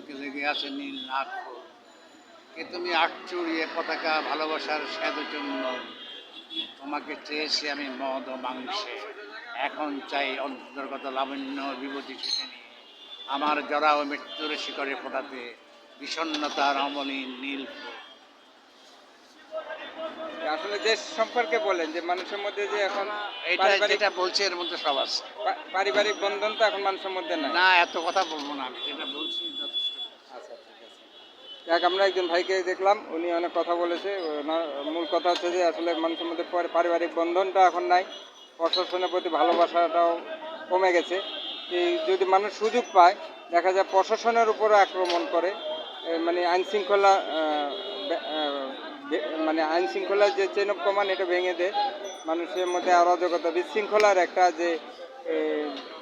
আলোকে লেগে আছে নীল নাক। কে তুমি আটচুড়িয়ে পতাকা ভালোবাসার শ্বেতচূর্ণ। তোমাকে চেয়েছি আমি মদ ও মাংসে, এখন চাই অন্তর্গত লাবণ্য বিভূতি ছুটে নিয়ে আমার জরা ও মৃত্যুর শিকড়ে ফোটাতে বিষণ্ণতার অমলিন নীল ফুল। আসলে দেশ সম্পর্কে বলেন যে মানুষের মধ্যে যে এখন এটা যেটা বলছে এর মধ্যে সব আছে। পারিবারিক বন্ধন তো এখন মানুষের মধ্যে নাই। না, এত কথা বলবো না, আমি যেটা বলছি যথেষ্ট। আচ্ছা, ঠিক আছে। যাক, আমরা একজন ভাইকে দেখলাম, উনি অনেক কথা বলেছে। ওনার মূল কথা হচ্ছে যে আসলে মানুষের মধ্যে পারিবারিক বন্ধনটা এখন নাই, প্রশাসনের প্রতি ভালোবাসাটাও কমে গেছে। এই যদি মানুষ সুযোগ পায়, দেখা যায় প্রশাসনের উপরও আক্রমণ করে। মানে আইনশৃঙ্খলা মানে আইনশৃঙ্খলার যে চেন অফ কমান্ড এটা ভেঙে দেয়। মানুষের মধ্যে অরাজকতা, বিশৃঙ্খলার একটা যে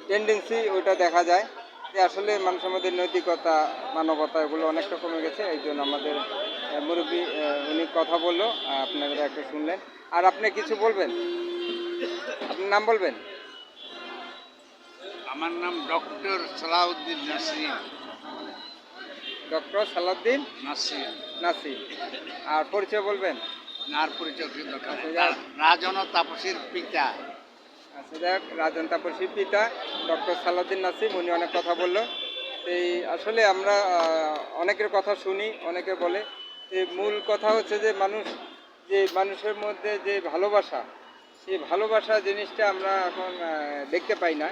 টেন্ডেন্সি ওইটা দেখা যায়। যে আসলে মানুষের মধ্যে নৈতিকতা, মানবতা এগুলো অনেকটা কমে গেছে। এই জন্য আমাদের মুরব্বী উনি কথা বললো, আপনারা একটা শুনলেন। আর আপনি কিছু বলবেন? আপনার নাম বলবেন? আমার নাম ডক্টর সালাউদ্দিন নাসির। ডক্টর সালাউদ্দিন নাসির। নাসির। আর পরিচয় বলবেন? নার পরিচয় কি দরকার? আচ্ছা, রাজন ও তাপসীর পিতা। আচ্ছা, যাক, রাজন তাপসীর পিতা ডক্টর সালাউদ্দিন নাসিম, উনি অনেক কথা বললো। এই আসলে আমরা অনেকের কথা শুনি, অনেকে বলে যে মূল কথা হচ্ছে যে মানুষের মধ্যে যে ভালোবাসা, সেই ভালোবাসা জিনিসটা আমরা এখন দেখতে পাই না।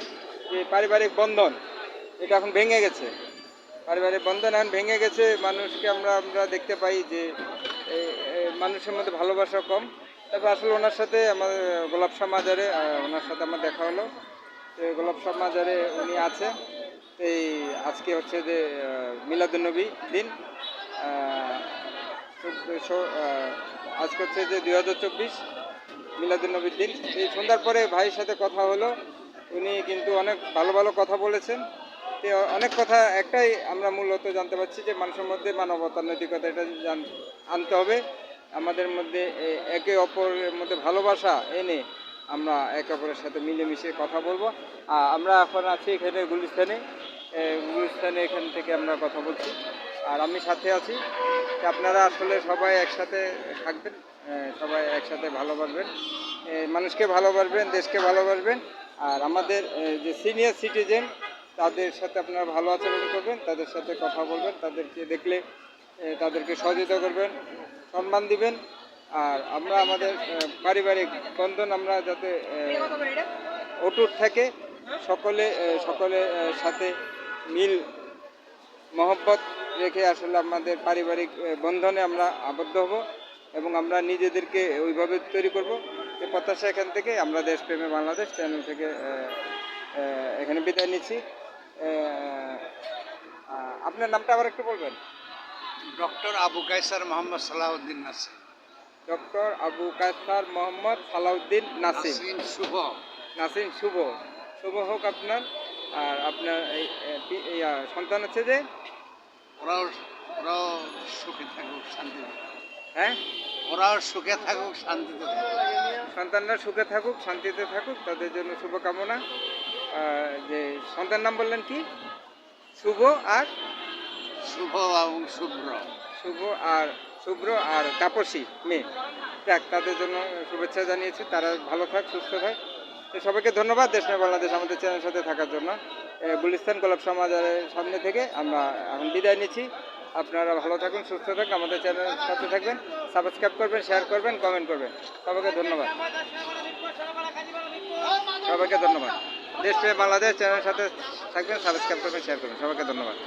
যে পারিবারিক বন্ধন এটা এখন ভেঙে গেছে। পারিবারিক বন্ধন এখন ভেঙে গেছে। মানুষকে আমরা দেখতে পাই যে মানুষের মধ্যে ভালোবাসা কম। তারপর আসলে ওনার সাথে আমার গোলাপ শাহ মাজারে ওনার সাথে আমার দেখা হলো। গোলাপ শাহ মাজারে উনি আছে। এই আজকে হচ্ছে যে মিলাদুন্নবী দিন, আজকে হচ্ছে যে 2024 মিলাদুন্নবীর দিন। এই সন্ধ্যার পরে ভাইয়ের সাথে কথা হলো, উনি কিন্তু অনেক ভালো ভালো কথা বলেছেন। অনেক কথা একটাই আমরা মূলত জানতে পারছি যে মানুষের মধ্যে মানবতা, নৈতিকতা এটা আনতে হবে। আমাদের মধ্যে একে অপরের মধ্যে ভালোবাসা এনে আমরা একে অপরের সাথে মিলেমিশে কথা বলবো। আমরা এখন আছি এখানে গুলিস্তানে। এখান থেকে আমরা কথা বলছি, আর আমি সাথে আছি। আপনারা আসলে সবাই একসাথে থাকবেন, সবাই একসাথে ভালোবাসবেন, মানুষকে ভালোবাসবেন, দেশকে ভালোবাসবেন। আর আমাদের যে সিনিয়র সিটিজেন তাদের সাথে আপনারা ভালো আচরণ করবেন, তাদের সাথে কথা বলবেন, তাদেরকে দেখলে তাদেরকে সহযোগিতা করবেন, সম্মান দিবেন। আর আমরা আমাদের পারিবারিক বন্ধন আমরা যাতে অটুট থাকে, সকলের সাথে মিল মহব্বত রেখে আসলে আমাদের পারিবারিক বন্ধনে আমরা আবদ্ধ হব এবং আমরা নিজেদেরকে ওইভাবে তৈরি করব। এই প্রত্যাশা এখান থেকে আমরা দেশপ্রেমে বাংলাদেশ চ্যানেল থেকে এখানে বিদায় নিচ্ছি। আপনার নামটা আবার একটু বলবেন? ডক্টর আবু কায়সার মোহাম্মদ সালাউদ্দিন নাসির। ডক্টর আবু কায়সার মোহাম্মদ সালাউদ্দিন নাসিম। শুভ। নাসিম শুভ। শুভ হোক আপনার। আর আপনার এই সন্তান হচ্ছে যে ওরাও সুখে থাকুক, শান্তিতে। হ্যাঁ, ওরাও সুখে থাকুক, শান্তিতে থাকুক। সন্তানরা সুখে থাকুক, শান্তিতে থাকুক, তাদের জন্য শুভকামনা। যে সন্তান নাম বললেন কি? শুভ আর শুভ এবং শুভ্র। শুভ্র আর তাপসী মেয়ে, যাক, তাদের জন্য শুভেচ্ছা জানিয়েছি। তারা ভালো থাক, সুস্থ থাক। তো সবাইকে ধন্যবাদ দেশময় বাংলাদেশ আমাদের চ্যানেলের সাথে থাকার জন্য। গুলিস্তান গোলাপ শাহ মাজারের সামনে থেকে আমরা এখন বিদায় নিচ্ছি। আপনারা ভালো থাকুন, সুস্থ থাকুন, আমাদের চ্যানেলের সাথে থাকবেন, সাবস্ক্রাইব করবেন, শেয়ার করবেন, কমেন্ট করবেন। সবাইকে ধন্যবাদ। সবাইকে ধন্যবাদ। দেশপ্রেম বাংলাদেশ চ্যানেলের সাথে থাকবেন, সাবস্ক্রাইব করবেন, শেয়ার করবেন। সবাইকে ধন্যবাদ।